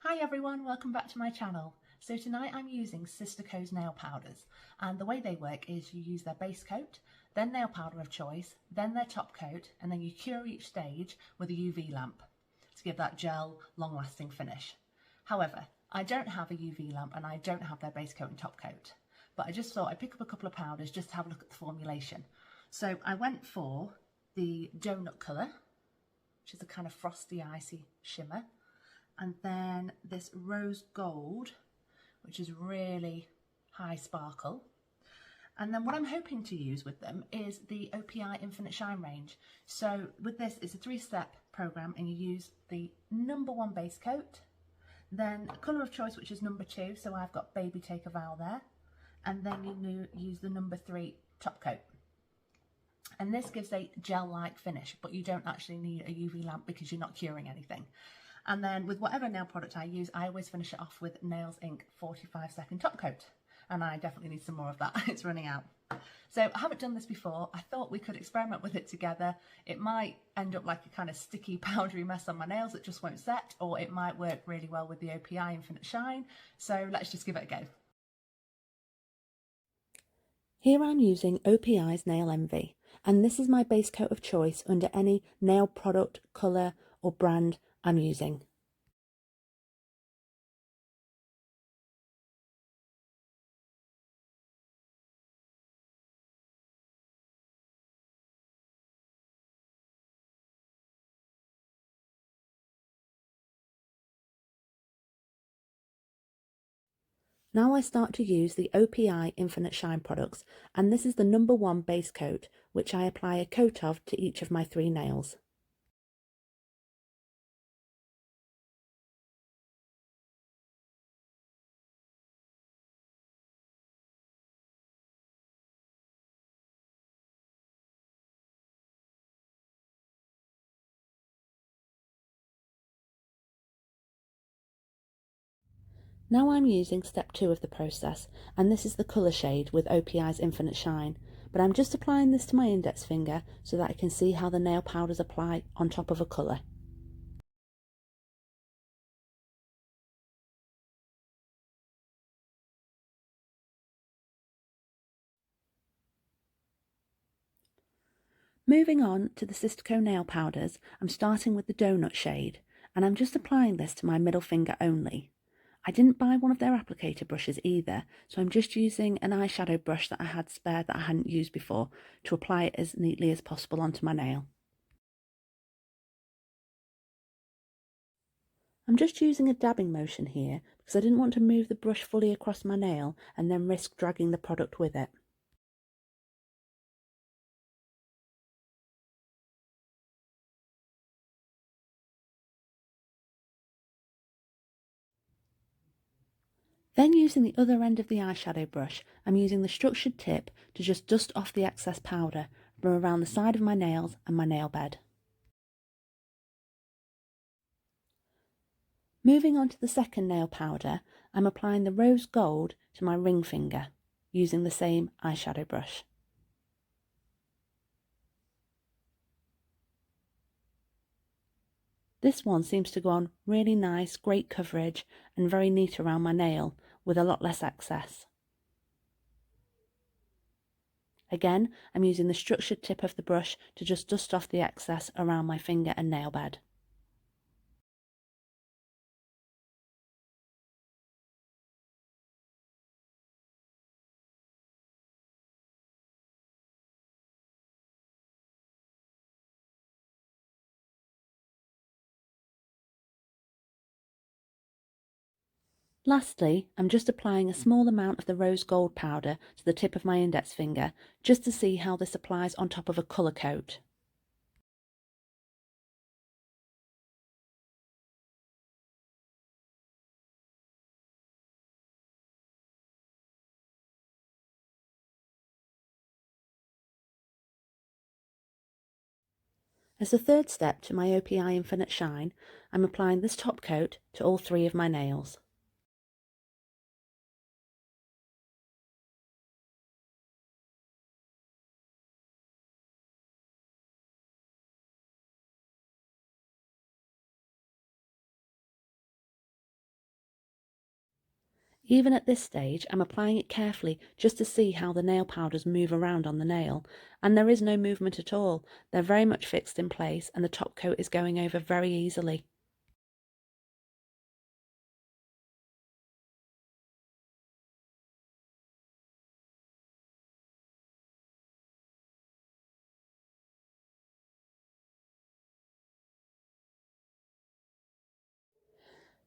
Hi everyone, welcome back to my channel. So tonight I'm using Sistaco Nail Powders, and the way they work is you use their base coat, then nail powder of choice, then their top coat, and then you cure each stage with a UV lamp to give that gel long lasting finish. However, I don't have a UV lamp and I don't have their base coat and top coat, but I just thought I'd pick up a couple of powders just to have a look at the formulation. So I went for the donut colour, which is a kind of frosty icy shimmer, and then this rose gold, which is really high sparkle. And then what I'm hoping to use with them is the OPI Infinite Shine range. So with this, it's a 3-step program, and you use the number 1 base coat, then colour of choice, which is number 2, so I've got Baby Take a Vow there, and then you use the number 3 top coat. And this gives a gel-like finish, but you don't actually need a UV lamp because you're not curing anything. And then with whatever nail product I use, I always finish it off with Nails Inc 45-second top coat. And I definitely need some more of that. It's running out. So I haven't done this before. I thought we could experiment with it together. It might end up like a kind of sticky, powdery mess on my nails that just won't set, or it might work really well with the OPI Infinite Shine. So let's just give it a go. Here I'm using OPI's Nail Envy, and this is my base coat of choice under any nail product, colour or brand I'm using. Now I start to use the OPI Infinite Shine products, and this is the number 1 base coat, which I apply a coat of to each of my 3 nails. Now I'm using step 2 of the process, and this is the colour shade with OPI's Infinite Shine, but I'm just applying this to my index finger so that I can see how the nail powders apply on top of a colour. Moving on to the Sistaco Nail Powders, I'm starting with the donut shade, and I'm just applying this to my middle finger only. I didn't buy one of their applicator brushes either, so I'm just using an eyeshadow brush that I had spare that I hadn't used before to apply it as neatly as possible onto my nail. I'm just using a dabbing motion here because I didn't want to move the brush fully across my nail and then risk dragging the product with it. Then using the other end of the eyeshadow brush, I'm using the structured tip to just dust off the excess powder from around the side of my nails and my nail bed. Moving on to the second nail powder, I'm applying the rose gold to my ring finger, using the same eyeshadow brush. This one seems to go on really nice, great coverage and very neat around my nail with a lot less excess. Again, I'm using the structured tip of the brush to just dust off the excess around my finger and nail bed. Lastly, I'm just applying a small amount of the rose gold powder to the tip of my index finger just to see how this applies on top of a colour coat. As a third step to my OPI Infinite Shine, I'm applying this top coat to all 3 of my nails. Even at this stage, I'm applying it carefully just to see how the nail powders move around on the nail, and there is no movement at all. They're very much fixed in place and the top coat is going over very easily.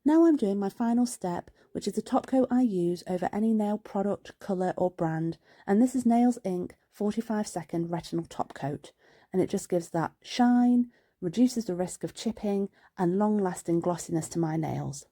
Now I'm doing my final step, which is the top coat I use over any nail product, colour or brand, and this is Nails Inc 45-second Retinol top coat, and it just gives that shine, reduces the risk of chipping and long-lasting glossiness to my nails.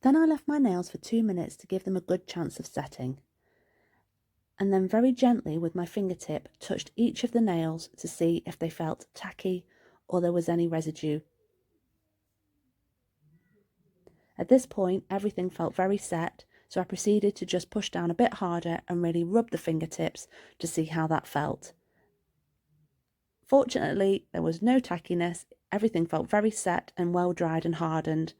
Then I left my nails for 2 minutes to give them a good chance of setting, and then very gently with my fingertip touched each of the nails to see if they felt tacky or there was any residue. At this point everything felt very set, so I proceeded to just push down a bit harder and really rub the fingertips to see how that felt. Fortunately there was no tackiness, everything felt very set and well dried and hardened.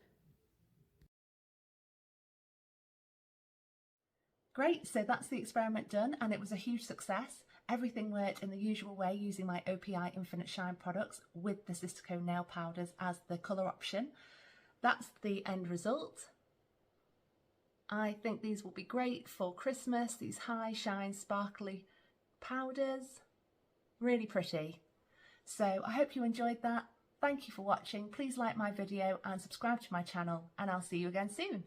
Great, so that's the experiment done and it was a huge success. Everything worked in the usual way using my OPI Infinite Shine products with the Sistaco Nail Powders as the colour option. That's the end result. I think these will be great for Christmas, these high shine sparkly powders. Really pretty. So I hope you enjoyed that. Thank you for watching. Please like my video and subscribe to my channel and I'll see you again soon.